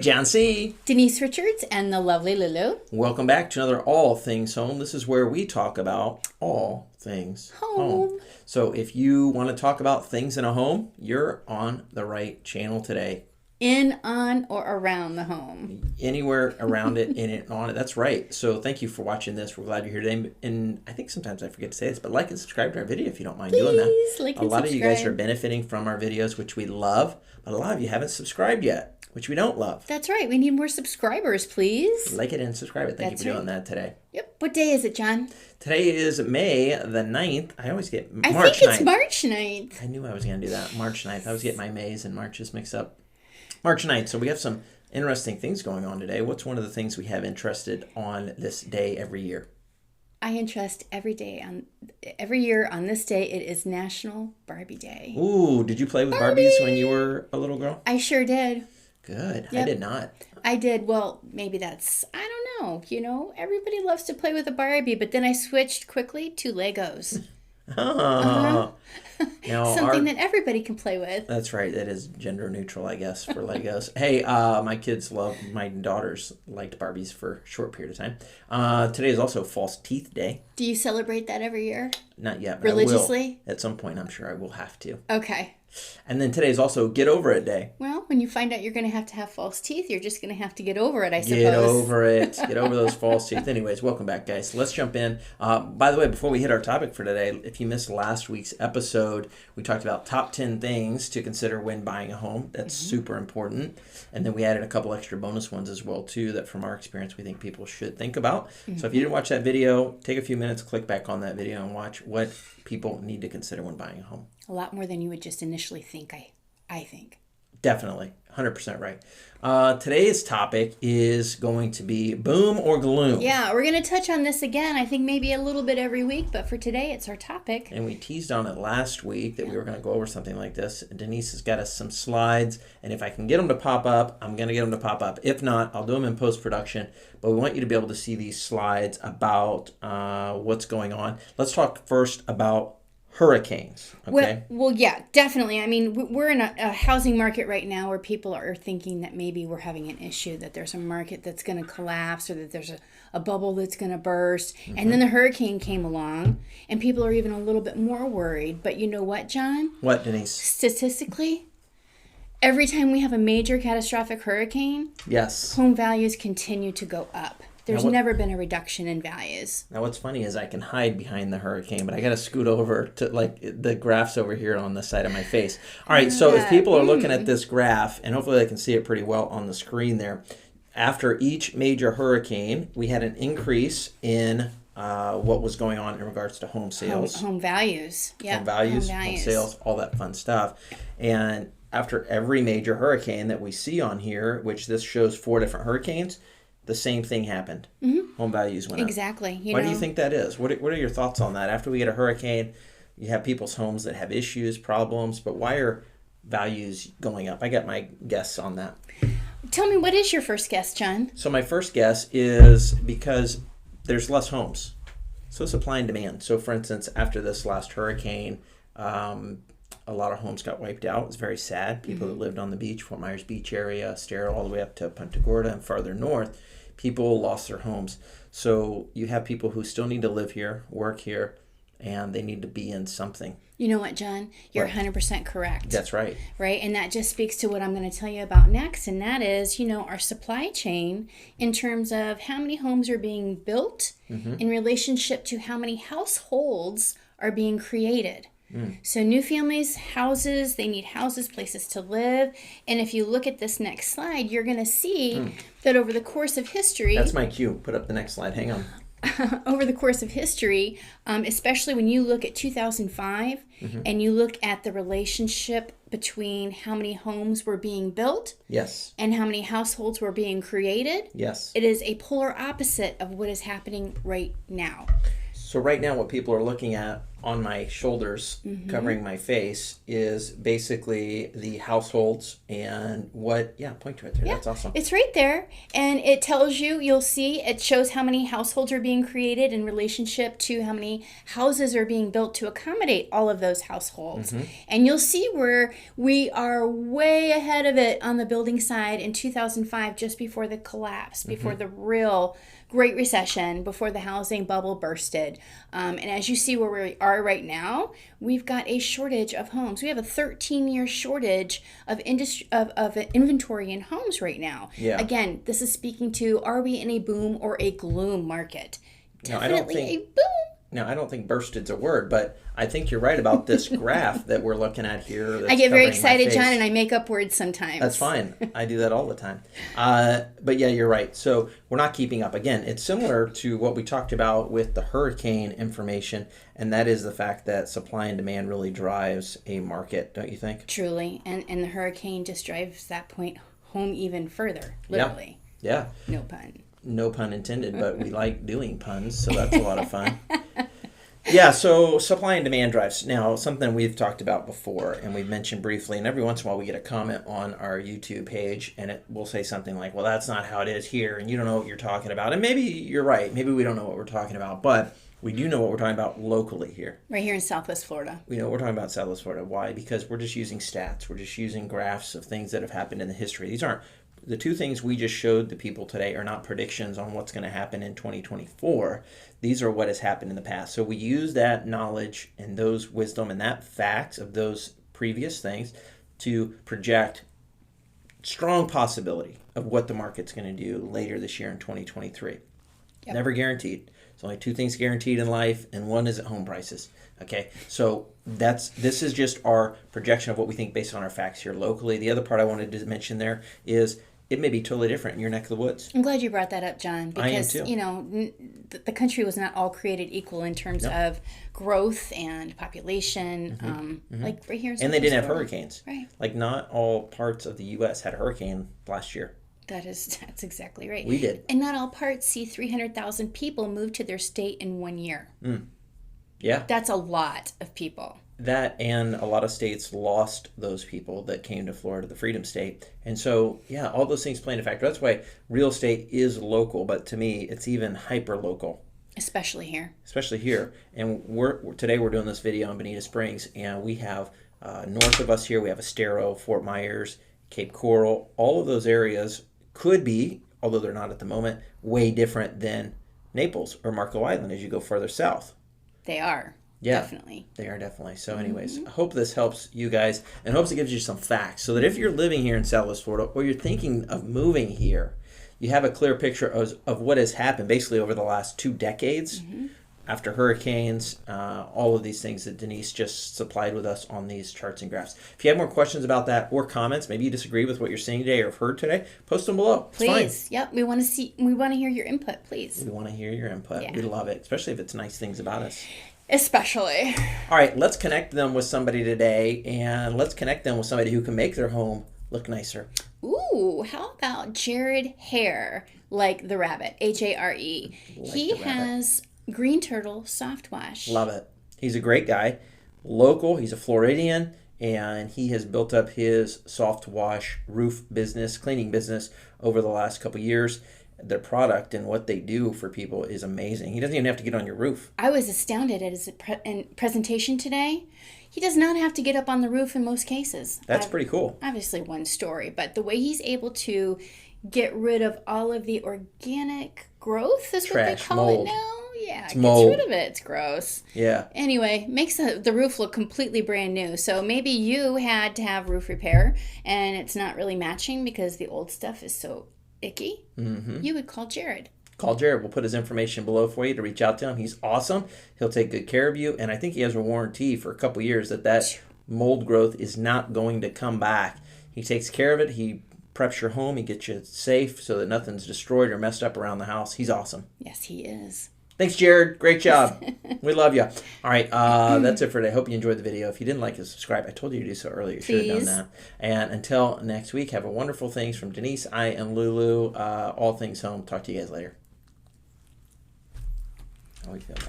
John C. Denise Richards and the lovely Lulu. Welcome back to another All Things Home. This is where we talk about all things home. So if you want to talk about things in a home, you're on the right channel today. In, on, or around the home. Anywhere around it, in it, on it. That's right. So thank you for watching this. We're glad you're here today. And I think sometimes I forget to say this, but like and subscribe to our video if you don't mind doing that. Like a lot of you guys are benefiting from our videos, which we love. But a lot of you haven't subscribed yet, which we don't love. That's right. We need more subscribers, please. Like it and subscribe it. Thank you for doing that today. Yep. What day is it, John? Today is May the 9th. I always get March 9th. I think it's March 9th. I knew I was going to do that. March 9th. I always get my Mays and Marches mixed up. March 9th. So we have some interesting things going on today. What's one of the things we have interested on this day every year? I interest every year on this day. It is National Barbie Day. Ooh, did you play with Barbies when you were a little girl? I sure did. Good. Yep. I did not. I did. Well, maybe that's, I don't know. You know, everybody loves to play with a Barbie, but then I switched quickly to Legos. Oh. Now something that everybody can play with. That's right. That is gender neutral, I guess, for Legos. Hey, my daughters liked Barbies for a short period of time. Today is also False Teeth Day. Do you celebrate that every year? Not yet. But religiously? At some point, I'm sure I will have to. Okay. And then today is also Get Over It Day. Well, when you find out you're going to have false teeth, you're just going to have to get over it, I suppose. Get over it. Get over those false teeth. Anyways, welcome back, guys. So let's jump in. By the way, before we hit our topic for today, if you missed last week's episode, we talked about top 10 things to consider when buying a home. That's super important. And then we added a couple extra bonus ones as well, too, that from our experience we think people should think about. So if you didn't watch that video, take a few minutes, click back on that video and watch what people need to consider when buying a home. A lot more than you would just initially think, I think. Definitely. 100% right. Today's topic is going to be boom or gloom. Yeah, we're going to touch on this again, I think maybe a little bit every week, but for today it's our topic. And we teased on it last week that we were going to go over something like this. Denise has got us some slides, and if I can get them to pop up, I'm going to get them to pop up. If not, I'll do them in post-production, but we want you to be able to see these slides about what's going on. Let's talk first about hurricanes. Okay. Well, yeah, definitely. I mean, we're in a housing market right now where people are thinking that maybe we're having an issue, that there's a market that's going to collapse or that there's a bubble that's going to burst. And then the hurricane came along and people are even a little bit more worried. But you know what, John? What, Denise? Statistically, every time we have a major catastrophic hurricane, yes, home values continue to go up. There's never been a reduction in values. Now, what's funny is I can hide behind the hurricane, but I got to scoot over to, like, the graph's over here on the side of my face. All right, so if people are looking at this graph, and hopefully they can see it pretty well on the screen there, after each major hurricane, we had an increase in what was going on in regards to home sales. Home values. Yeah. Home values, home sales, all that fun stuff. And after every major hurricane that we see on here, which this shows 4 different hurricanes, the same thing happened. Home values went up. Exactly. Why do you think that is? What are your thoughts on that? After we get a hurricane, you have people's homes that have issues, problems, but why are values going up? I got my guess on that. Tell me, what is your first guess, John? So my first guess is because there's less homes. So supply and demand. So for instance, after this last hurricane, a lot of homes got wiped out. It was very sad. People that lived on the beach, Fort Myers Beach area, Estero, all the way up to Punta Gorda and farther north, people lost their homes. So you have people who still need to live here, work here, and they need to be in something. You know what, John? You're 100% correct. That's right. Right? And that just speaks to what I'm going to tell you about next. And that is, our supply chain in terms of how many homes are being built in relationship to how many households are being created. So new families, houses, they need houses, places to live. And if you look at this next slide, you're going to see that over the course of history... That's my cue. Put up the next slide. Hang on. Over the course of history, especially when you look at 2005 and you look at the relationship between how many homes were being built and how many households were being created, it is a polar opposite of what is happening right now. So right now what people are looking at on my shoulders, covering my face, is basically the households and what, point to it there. Yeah, that's awesome. It's right there. And it tells you, you'll see, it shows how many households are being created in relationship to how many houses are being built to accommodate all of those households. And you'll see where we are way ahead of it on the building side in 2005, just before the collapse, before the real Great Recession, before the housing bubble bursted. And as you see where we are right now, we've got a shortage of homes. We have a 13-year shortage of inventory in homes right now. Yeah. Again, this is speaking to, are we in a boom or a gloom market? Definitely a boom. Now, I don't think bursted's a word, but I think you're right about this graph that we're looking at here. I get very excited, John, and I make up words sometimes. That's fine. I do that all the time. But yeah, you're right. So we're not keeping up. Again, it's similar to what we talked about with the hurricane information, and that is the fact that supply and demand really drives a market, don't you think? Truly. And the hurricane just drives that point home even further, literally. Yeah. No pun. No pun intended, but we like doing puns, so that's a lot of fun. Yeah, so supply and demand drives. Now, something we've talked about before, and we've mentioned briefly, and every once in a while we get a comment on our YouTube page, and it will say something like, well, that's not how it is here, and you don't know what you're talking about. And maybe you're right. Maybe we don't know what we're talking about, but we do know what we're talking about locally here. Right here in Southwest Florida. We know we're talking about Southwest Florida. Why? Because we're just using stats. We're just using graphs of things that have happened in the history. These aren't the two things we just showed the people today are not predictions on what's going to happen in 2024. These are what has happened in the past. So we use that knowledge and those wisdom and that facts of those previous things to project strong possibility of what the market's going to do later this year in 2023. Yep. Never guaranteed. There's only two things guaranteed in life, and one is at home prices. Okay, so this is just our projection of what we think based on our facts here locally. The other part I wanted to mention there is it may be totally different in your neck of the woods. I'm glad you brought that up, John, because I am too. You know, the country was not all created equal in terms of growth and population. Like right here in and they didn't have hurricanes. Right. Like not all parts of the U.S. had a hurricane last year. That's exactly right. We did. And not all parts see 300,000 people move to their state in 1 year. Yeah. That's a lot of people. That and a lot of states lost those people that came to Florida, the Freedom State. And so, yeah, all those things play into factor. That's why real estate is local, but to me, it's even hyper-local. Especially here. And today we're doing this video on Bonita Springs, and we have north of us here, we have Estero, Fort Myers, Cape Coral. All of those areas could be, although they're not at the moment, way different than Naples or Marco Island as you go further south. They are. Yeah, definitely. They are definitely. So anyways, I hope this helps you guys and hopes it gives you some facts so that if you're living here in Southwest Florida or you're thinking of moving here, you have a clear picture of what has happened basically over the last 2 decades after hurricanes, all of these things that Denise just supplied with us on these charts and graphs. If you have more questions about that or comments, maybe you disagree with what you're seeing today or have heard today, post them below. Please. Yep. We want to hear your input, please. We want to hear your input. Yeah. We love it, especially if it's nice things about us. Especially. All right, let's connect them with somebody today, and let's connect them with somebody who can make their home look nicer. Ooh, how about Jarrod Hare, like the rabbit, Hare. He has Green Turtle Soft Wash. Love it. He's a great guy, local. He's a Floridian, and he has built up his soft wash roof business, cleaning business over the last couple years. Their product and what they do for people is amazing. He doesn't even have to get on your roof. I was astounded at his presentation today. He does not have to get up on the roof in most cases. That's pretty cool. Obviously one story, but the way he's able to get rid of all of the organic growth is what they call it now. Yeah, it's gets mold. rid of it. It's gross. Yeah. Anyway, makes the roof look completely brand new. So maybe you had to have roof repair and it's not really matching because the old stuff is so icky. You would call Jarrod. Call Jarrod. We'll put his information below for you to reach out to him. He's awesome. He'll take good care of you. And I think he has a warranty for a couple years that mold growth is not going to come back. He takes care of it. He preps your home. He gets you safe so that nothing's destroyed or messed up around the house. He's awesome. Yes, he is. Thanks, Jarrod. Great job. We love you. All right, that's it for today. Hope you enjoyed the video. If you didn't like it, subscribe. I told you to do so earlier. You should have done that. And until next week, have a wonderful things from Denise. I am Lulu. All things home. Talk to you guys later. How we feel about